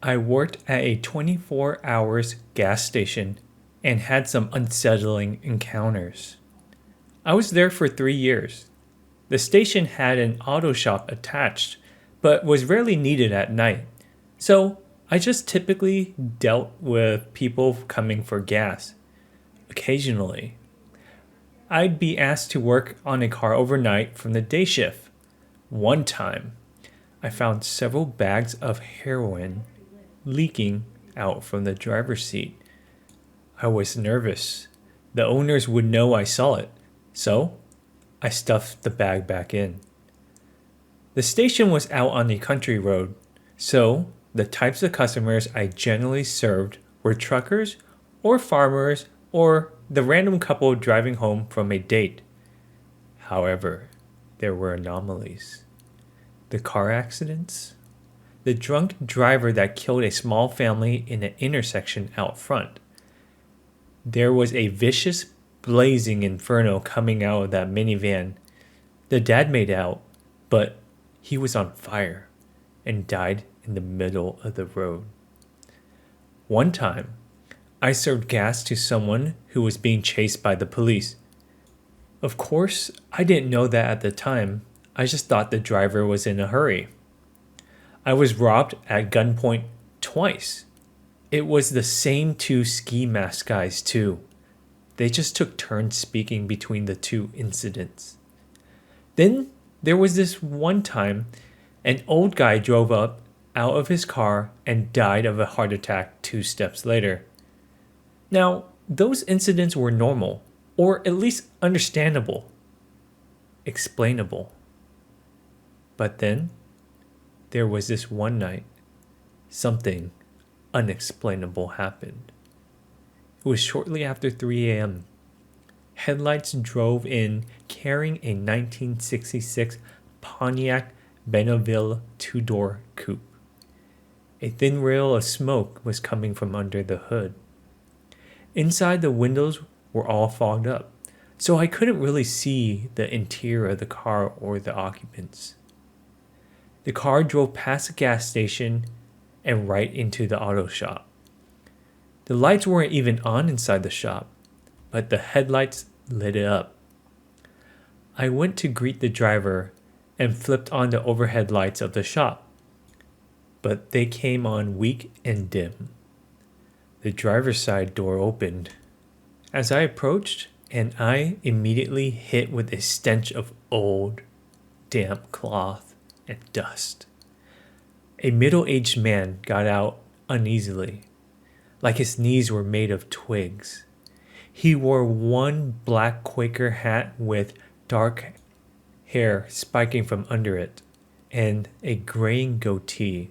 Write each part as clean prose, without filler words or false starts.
I worked at a 24 hours gas station and had some unsettling encounters. I was there for 3 years. The station had an auto shop attached, but was rarely needed at night. So I just typically dealt with people coming for gas. Occasionally, I'd be asked to work on a car overnight from the day shift. One time, I found several bags of heroin leaking out from the driver's seat. I was nervous. The owners would know I saw it, so I stuffed the bag back in. The station was out on a country road, so the types of customers I generally served were truckers or farmers or the random couple driving home from a date. However, there were anomalies. The car accidents, the drunk driver that killed a small family in an intersection out front. There was a vicious, blazing inferno coming out of that minivan. The dad made out, but he was on fire and died in the middle of the road. One time, I served gas to someone who was being chased by the police. Of course, I didn't know that at the time. I just thought the driver was in a hurry. I was robbed at gunpoint twice. It was the same two ski mask guys too. They just took turns speaking between the two incidents. Then there was this one time an old guy drove up out of his car and died of a heart attack 2 steps later. Now, those incidents were normal, or at least understandable, explainable. But then, there was this one night, something unexplainable happened. It was shortly after 3 a.m. Headlights drove in carrying a 1966 Pontiac Bonneville 2-door coupe. A thin rail of smoke was coming from under the hood. Inside, the windows were all fogged up, so I couldn't really see the interior of the car or the occupants. The car drove past the gas station and right into the auto shop. The lights weren't even on inside the shop, but the headlights lit it up. I went to greet the driver and flipped on the overhead lights of the shop, but they came on weak and dim. The driver's side door opened. As I approached, and I immediately hit with a stench of old, damp cloth and dust. A middle-aged man got out uneasily, like his knees were made of twigs. He wore one black Quaker hat with dark hair spiking from under it, and a graying goatee.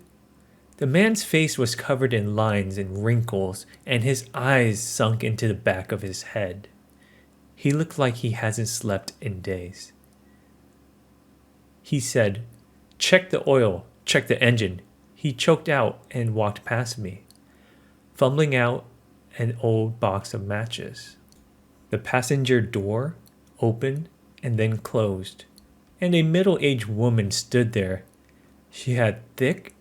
The man's face was covered in lines and wrinkles, and his eyes sunk into the back of his head. He looked like he hasn't slept in days. He said, "Check the oil, check the engine." He choked out and walked past me, fumbling out an old box of matches. The passenger door opened and then closed, and a middle-aged woman stood there. She had thick,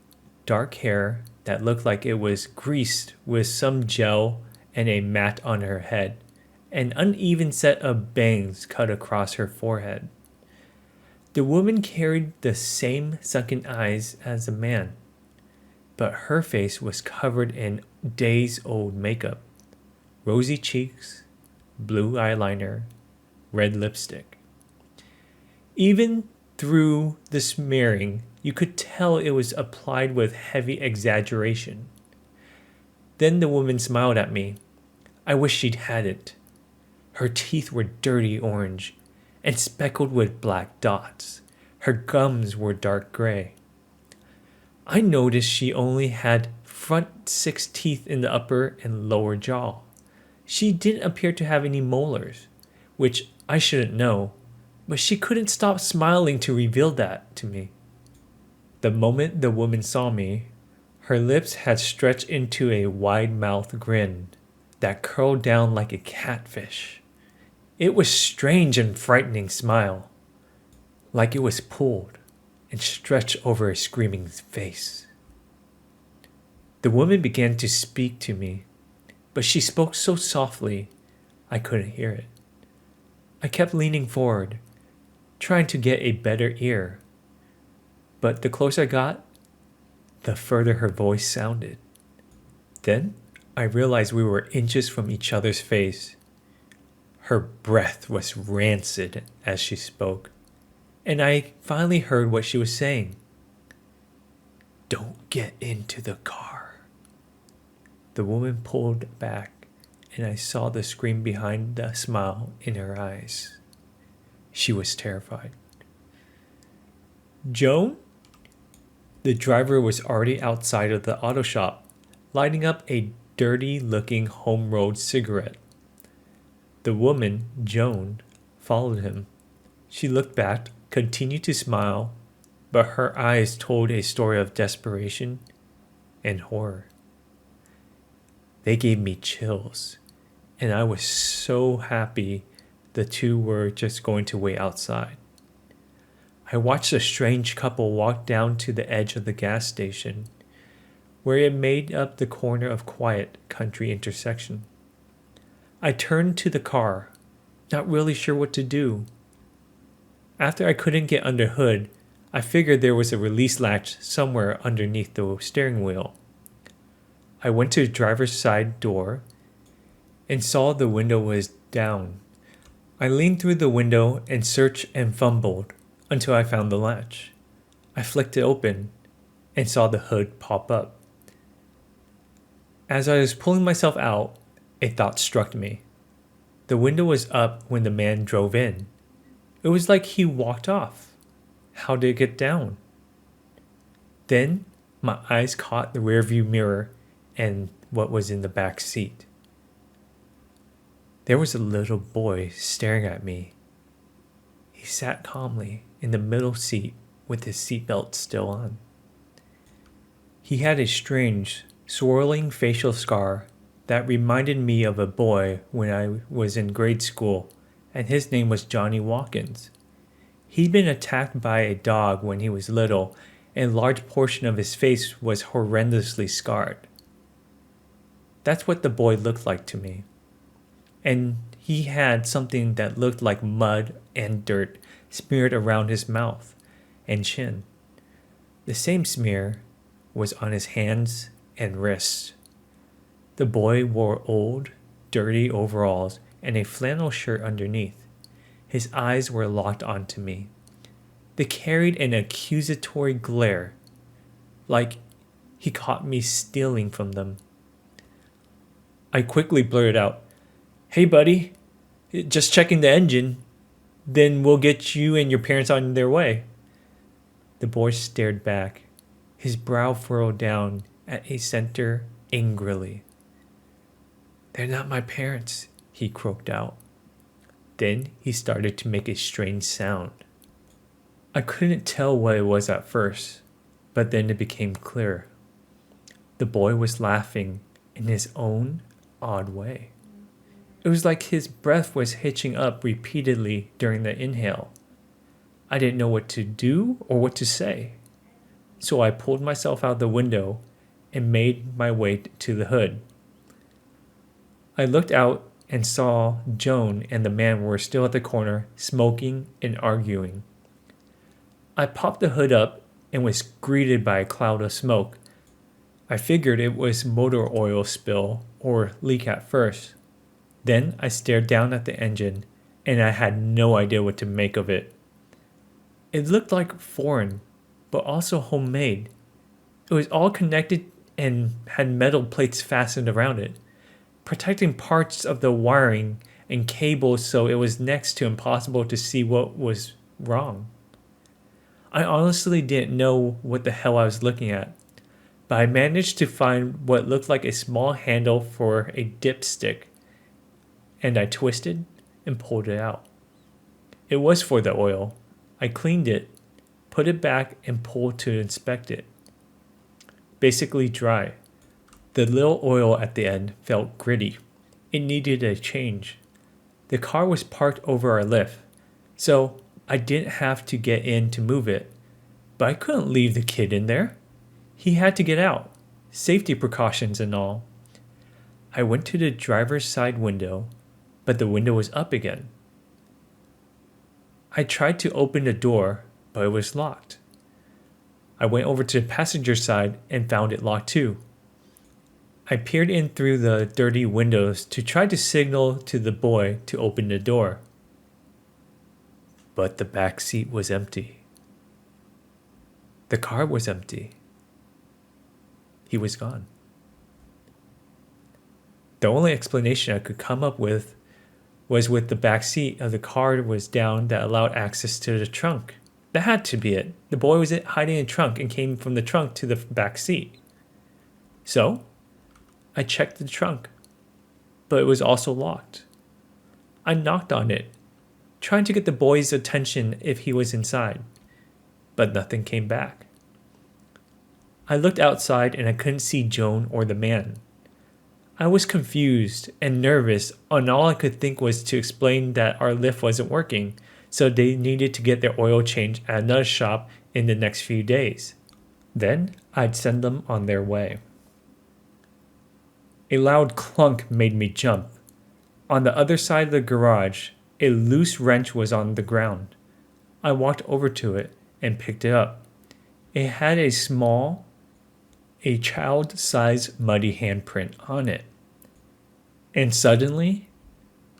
dark hair that looked like it was greased with some gel and a mat on her head, an uneven set of bangs cut across her forehead. The woman carried the same sunken eyes as the man, but her face was covered in days-old makeup, rosy cheeks, blue eyeliner, red lipstick. Even through the smearing, you could tell it was applied with heavy exaggeration. Then the woman smiled at me. I wish she'd had it. Her teeth were dirty orange and speckled with black dots. Her gums were dark gray. I noticed she only had front 6 teeth in the upper and lower jaw. She didn't appear to have any molars, which I shouldn't know, but she couldn't stop smiling to reveal that to me. The moment the woman saw me, her lips had stretched into a wide-mouthed grin that curled down like a catfish. It was a strange and frightening smile, like it was pulled and stretched over a screaming face. The woman began to speak to me, but she spoke so softly I couldn't hear it. I kept leaning forward, trying to get a better ear, but the closer I got, the further her voice sounded. Then I realized we were inches from each other's face. Her breath was rancid as she spoke, and I finally heard what she was saying. "Don't get into the car." The woman pulled back, and I saw the scream behind the smile in her eyes. She was terrified. "Joan?" The driver was already outside of the auto shop, lighting up a dirty-looking home-rolled cigarette. The woman, Joan, followed him. She looked back, continued to smile, but her eyes told a story of desperation and horror. They gave me chills, and I was so happy the two were just going to wait outside. I watched a strange couple walk down to the edge of the gas station, where it made up the corner of quiet country intersection. I turned to the car, not really sure what to do. After I couldn't get under hood, I figured there was a release latch somewhere underneath the steering wheel. I went to the driver's side door and saw the window was down. I leaned through the window and searched and fumbled until I found the latch. I flicked it open and saw the hood pop up. As I was pulling myself out, a thought struck me. The window was up when the man drove in. It was like he walked off. How did it get down? Then my eyes caught the rearview mirror and what was in the back seat. There was a little boy staring at me. He sat calmly in the middle seat with his seatbelt still on. He had a strange, swirling facial scar that reminded me of a boy when I was in grade school, and his name was Johnny Watkins. He'd been attacked by a dog when he was little, and a large portion of his face was horrendously scarred. That's what the boy looked like to me. And he had something that looked like mud and dirt smeared around his mouth and chin. The same smear was on his hands and wrists. The boy wore old, dirty overalls and a flannel shirt underneath. His eyes were locked onto me. They carried an accusatory glare, like he caught me stealing from them. I quickly blurted out, "Hey buddy, just checking the engine. Then we'll get you and your parents on their way." The boy stared back, his brow furrowed down at a center angrily. "They're not my parents," he croaked out. Then he started to make a strange sound. I couldn't tell what it was at first, but then it became clear. The boy was laughing in his own odd way. It was like his breath was hitching up repeatedly during the inhale. I didn't know what to do or what to say. So I pulled myself out the window and made my way to the hood. I looked out and saw Joan and the man were still at the corner, smoking and arguing. I popped the hood up and was greeted by a cloud of smoke. I figured it was motor oil spill or leak at first. Then I stared down at the engine, and I had no idea what to make of it. It looked like foreign, but also homemade. It was all connected and had metal plates fastened around it, protecting parts of the wiring and cables, so it was next to impossible to see what was wrong. I honestly didn't know what the hell I was looking at, but I managed to find what looked like a small handle for a dipstick, and I twisted and pulled it out. It was for the oil. I cleaned it, put it back, and pulled to inspect it. Basically dry. The little oil at the end felt gritty. It needed a change. The car was parked over our lift, so I didn't have to get in to move it. But I couldn't leave the kid in there. He had to get out. safety precautions and all. I went to the driver's side window, but the window was up again. I tried to open the door, but it was locked. I went over to the passenger side and found it locked too. I peered in through the dirty windows to try to signal to the boy to open the door. But the back seat was empty. The car was empty. He was gone. The only explanation I could come up with was with the back seat of the car was down that allowed access to the trunk. That had to be it. The boy was hiding in the trunk and came from the trunk to the back seat. So, I checked the trunk, but it was also locked. I knocked on it, trying to get the boy's attention if he was inside, but nothing came back. I looked outside and I couldn't see Joan or the man. I was confused and nervous, and all I could think was to explain that our lift wasn't working, so they needed to get their oil changed at another shop in the next few days. Then I'd send them on their way. A loud clunk made me jump. On the other side of the garage, a loose wrench was on the ground. I walked over to it and picked it up. It had a child-sized muddy handprint on it. And suddenly,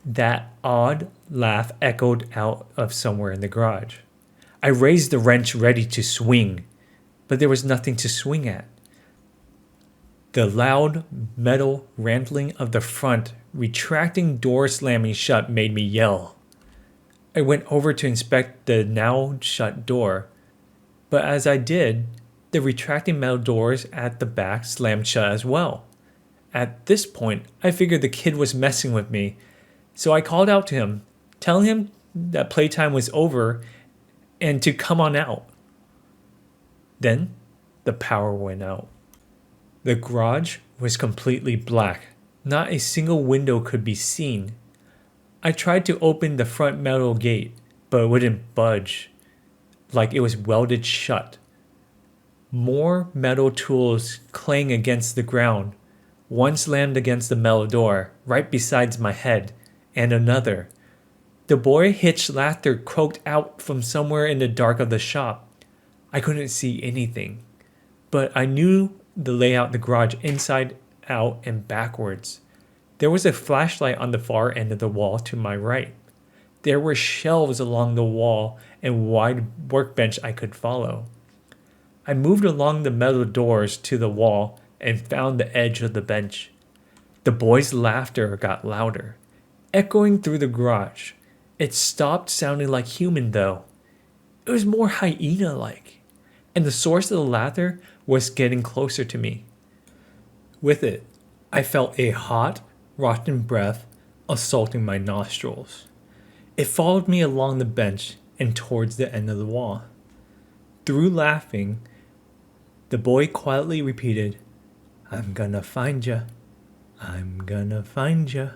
that odd laugh echoed out of somewhere in the garage. I raised the wrench ready to swing, but there was nothing to swing at. The loud metal rattling of the front retracting door slamming shut made me yell. I went over to inspect the now shut door, but as I did, the retracting metal doors at the back slammed shut as well. At this point, I figured the kid was messing with me, so I called out to him, telling him that playtime was over and to come on out. Then, the power went out. The garage was completely black. Not a single window could be seen. I tried to open the front metal gate, but it wouldn't budge, like it was welded shut. More metal tools clang against the ground. One slammed against the metal door, right beside my head, and another. The boy hitched laughter croaked out from somewhere in the dark of the shop. I couldn't see anything, but I knew the layout of the garage inside out and backwards. There was a flashlight on the far end of the wall to my right. There were shelves along the wall and wide workbench I could follow. I moved along the metal doors to the wall and found the edge of the bench. The boy's laughter got louder, echoing through the garage. It stopped sounding like human though. It was more hyena-like, and the source of the laughter was getting closer to me. With it, I felt a hot, rotten breath assaulting my nostrils. It followed me along the bench and towards the end of the wall. Through laughing, the boy quietly repeated, "I'm gonna find ya. I'm gonna find ya."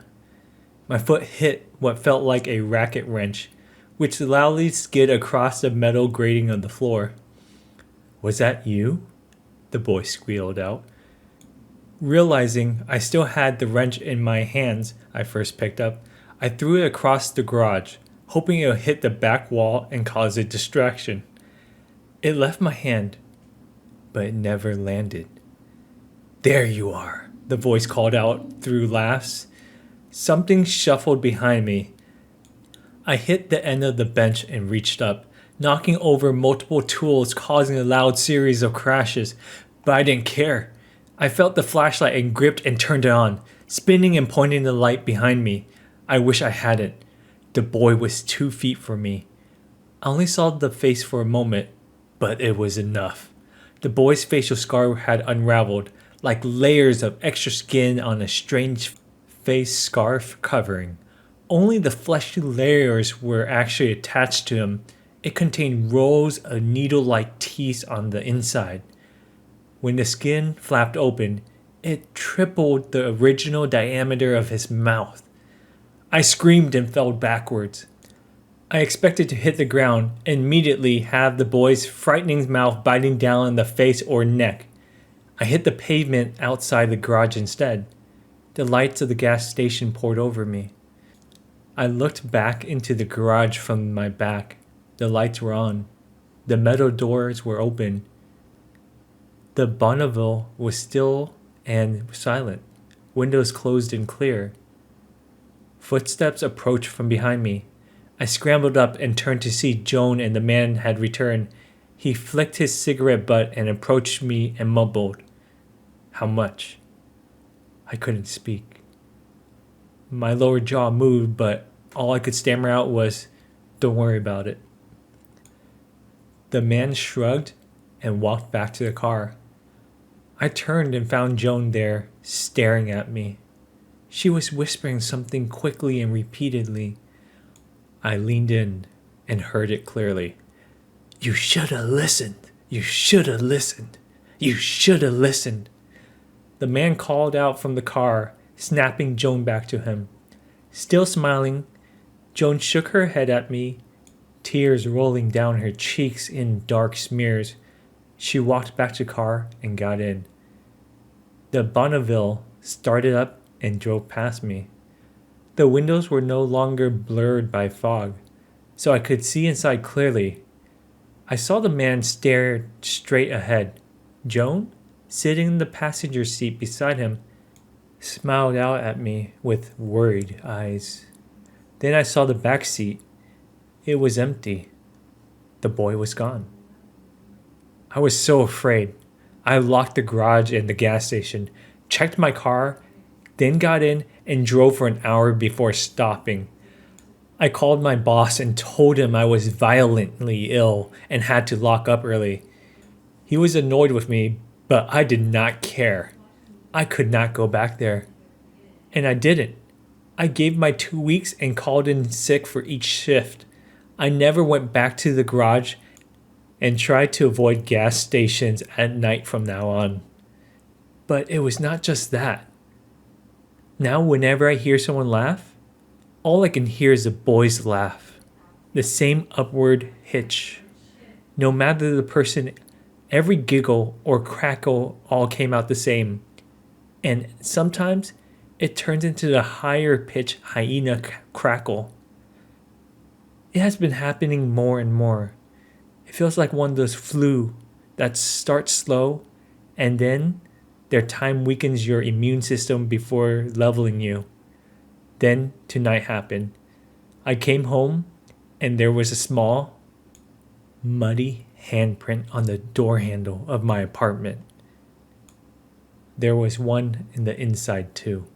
My foot hit what felt like a racket wrench, which loudly skid across the metal grating of the floor. "Was that you?" the boy squealed out. Realizing I still had the wrench in my hands I first picked up, I threw it across the garage, hoping it would hit the back wall and cause a distraction. It left my hand, but it never landed. "There you are," the voice called out through laughs. Something shuffled behind me. I hit the end of the bench and reached up, knocking over multiple tools, causing a loud series of crashes, but I didn't care. I felt the flashlight and gripped and turned it on, spinning and pointing the light behind me. I wish I hadn't. The boy was 2 feet from me. I only saw the face for a moment, but it was enough. The boy's facial scar had unraveled, like layers of extra skin on a strange face scarf covering. Only the fleshy layers were actually attached to him. It contained rows of needle-like teeth on the inside. When the skin flapped open, it tripled the original diameter of his mouth. I screamed and fell backwards. I expected to hit the ground and immediately have the boy's frightening mouth biting down on the face or neck. I hit the pavement outside the garage instead. The lights of the gas station poured over me. I looked back into the garage from my back. The lights were on. The metal doors were open. The Bonneville was still and silent, windows closed and clear. Footsteps approached from behind me. I scrambled up and turned to see Joan, and the man had returned. He flicked his cigarette butt and approached me and mumbled, "How much?" I couldn't speak. My lower jaw moved, but all I could stammer out was, "Don't worry about it." The man shrugged and walked back to the car. I turned and found Joan there, staring at me. She was whispering something quickly and repeatedly. I leaned in and heard it clearly. "You should have listened. You should have listened. You should have listened." The man called out from the car, snapping Joan back to him. Still smiling, Joan shook her head at me, tears rolling down her cheeks in dark smears. She walked back to the car and got in. The Bonneville started up and drove past me. The windows were no longer blurred by fog, so I could see inside clearly. I saw the man stare straight ahead. Joan, sitting in the passenger seat beside him, smiled out at me with worried eyes. Then I saw the back seat. It was empty. The boy was gone. I was so afraid. I locked the garage and the gas station, checked my car, then got in and drove for an hour before stopping. I called my boss and told him I was violently ill and had to lock up early. He was annoyed with me, but I did not care. I could not go back there. And I didn't. I gave my 2 weeks and called in sick for each shift. I never went back to the garage and tried to avoid gas stations at night from now on. But it was not just that. Now whenever I hear someone laugh, all I can hear is a boy's laugh. The same upward hitch. No matter the person, every giggle or crackle all came out the same. And sometimes it turns into the higher pitch hyena crackle. It has been happening more and more. It feels like one of those flu that starts slow and then their time weakens your immune system before leveling you. Then tonight happened. I came home and there was a small, muddy handprint on the door handle of my apartment. There was one in the inside too.